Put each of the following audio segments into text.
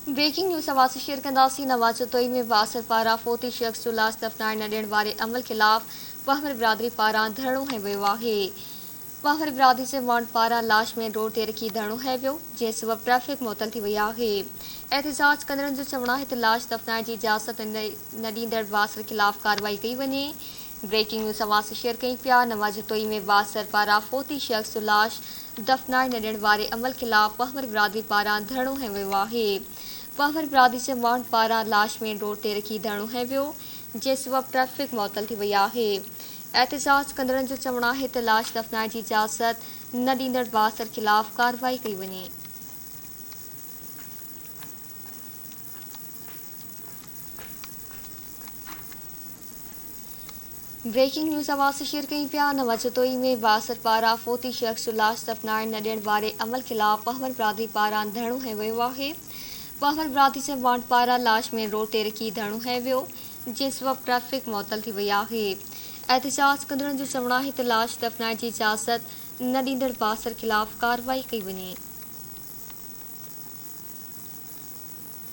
Breaking news आवाज़ share कंदासीं। नवाजतोई में बासर पारां फोती शख्स जो लाश दफ़नाइण न ॾियण वारे अमल ख़िलाफ़ पहवर बिरादरी पारां धरणो हंयो वियो आहे। पहवर बिरादरी जे माण्हुनि पारां लाश मेन रोड ते रखी धरणो हंयो वियो, जंहिं सबबि ट्रैफ़िक मुअतल थी वई आहे। एहतिजाज कंदड़नि जो चवणु आहे त लाश दफ़नाइण जी इजाज़त न ॾींदड़ बासर ख़िलाफ़ कार्रवाई कई वञे। ब्रेकिंग न्यूज़ आवाज़ शेयर कई पिया। नवाजतोई में बासर पारां फोती शख्स जो लाश दफ़नाइण न ॾियण वारे अमल ख़िलाफ़ पहवर बिरादरी पारां धरणो हंयो वियो आहे। पहवर बिरादरी जे माण्हुनि पारां लाश मेन रोड ते रखी धरणो हंयो वियो, जंहिं सबबि ट्रैफ़िक मुअतल थी वई आहे। एहतिजाज कंदड़नि जो चवणु आहे त लाश दफ़नाइण जी इजाज़त न ॾींदड़ बासर ख़िलाफ़ कार्रवाई कई वञे। ब्रेकिंग न्यूज़ आवाज़ शेयर कई पिया। नवाजतोई में बासर पारां फोती शख्स जो लाश दफ़नाइण न ॾियण वारे अमल ख़िलाफ़ पहवर बिरादरी पारां धरणो हंयो वियो आहे। पहवर बिरादरी जे माण्हुनि पारां लाश मेन रोड ते रखी धरणो हंयो वियो, जंहिं सबबि ट्रैफ़िक मुअतल थी वई आहे। एहतिजाज कंदड़नि जो चवणु आहे त लाश दफ़नाइण जी इजाज़त न ॾींदड़ बासर ख़िलाफ़ कार्रवाई कई वञे।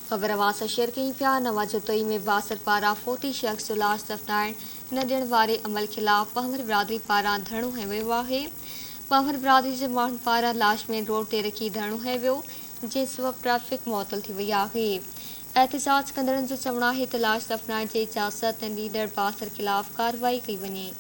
ख़बर आवाज़ शेयर कई पिया। नवाजतोई में बासर पारां फोती शख्स जो लाश दफ़नाइण न ॾियण वारे अमल ख़िलाफ़ पहवर बिरादरी पारां धरणो हंयो वियो आहे। पहवर बिरादरी जे माण्हुनि पारां लाश मेन रोड ते रखी धरणो हंयो वियो, जंहिं सबबि ट्रैफ़िक मुअतल थी वई आहे। एहतिजाज कंदड़नि जो चवणु आहे त लाश दफ़नाइण जी इजाज़त न ॾींदड़ बासर ख़िलाफ़ कार्रवाई कई वञे।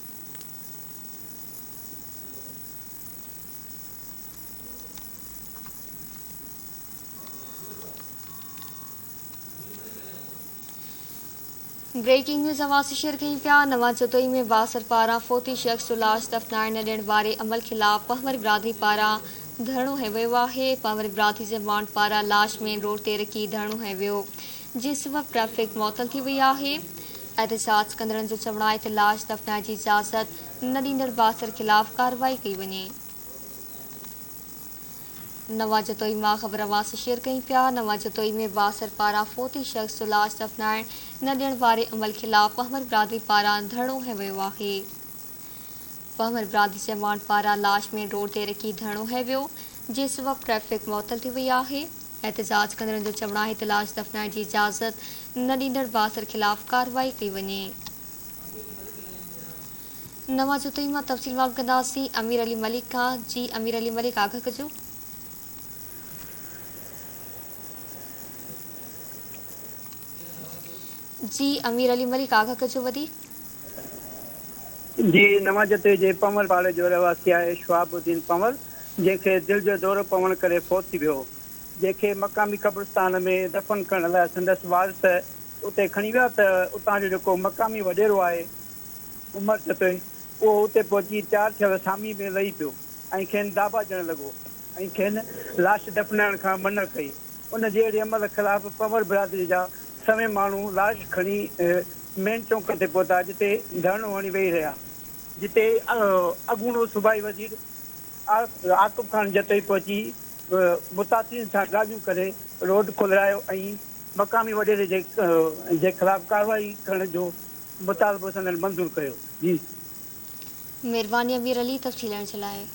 ब्रेकिंग न्यूज़ आवाज़ शेयर कई पिया। नवाजतोई में बासर पारां फोती शख्स जो लाश दफ़नाइण न ॾियण वारे अमल ख़िलाफ़ पहवर बिरादरी पारां धरणो हंयो वियो आहे। पहवर बिरादरी जे माण्हुनि पारां लाश मेन रोड ते रखी धरणो हंयो वियो, जंहिं सबबि ट्रैफ़िक मुअतल थी वई आहे। एहतिजाज कंदड़नि जो चवणु आहे त लाश दफ़नाइण जी इजाज़त न ॾींदड़ बासर ख़िलाफ़ कार्रवाई कई वञे। नवाजतोई मां ख़बर आवाज़ शेयर कई पिया। नवाजतोई में बासर पारां फोती शख्स जो लाश दफ़नाइण न ॾियण वारे अमल ख़िलाफ़ पहवर बिरादरी पारां धरणो हंयो वियो आहे। पहवर बिरादरी जे माण्हुनि पारां लाश मेन रोड ते रखी धरणो हंयो वियो, जंहिं सबबि ट्रैफ़िक मुअतल थी वई आहे। एहतिजाज कंदड़नि जो चवणु आहे त लाश दफ़नाइण जी इजाज़त न ॾींदड़ बासर ख़िलाफ़ कार्रवाई कई वञे। नवाजतोई मां तफ़सील मालूम कंदासीं अमीर अली मलिक खां। जी अमीर अली मलिक, आगाह कजो। जी अमीर अली मलिक, आगाह कजो वधीक। जी नवाजते जे पमल पाड़े जो रहवासी आहे शहाबुद्दीन पमल, जंहिंखे दिलि जो दौरो पवण करे फ़ौत थी वियो, जंहिंखे मक़ामी क़ब्रिस्तान में दफ़न करण लाइ संदसि वारिस उते खणी विया। त उतां जो जेको मक़ामी वॾेरो आहे उमर चतोई, उहो उते पहुची तयारु थियल सामी में लही पियो ऐं खेनि दाबा ॾियणु लॻो ऐं खेनि लाश दफ़नाइण खां मना कई। उन जहिड़े अमल ख़िलाफ़ पमल बिरादरी जा सवे माण्हू लाश खणी मेन चौक ते पहुता, जिते धरणो हणी वेही रहिया, जिते अॻूणो सूबाई वज़ीर आकिब ख़ान जतोई पहुची मुतासिरीन सां ॻाल्हियूं करे रोड खोलायो ऐं मक़ामी वॾेरे जे ख़िलाफ़ कार्रवाई करण जो मुतालबो संदन मंज़ूर कयो। जी महिरबानी अमीर अली तफ़सील ॾियण जे लाइ।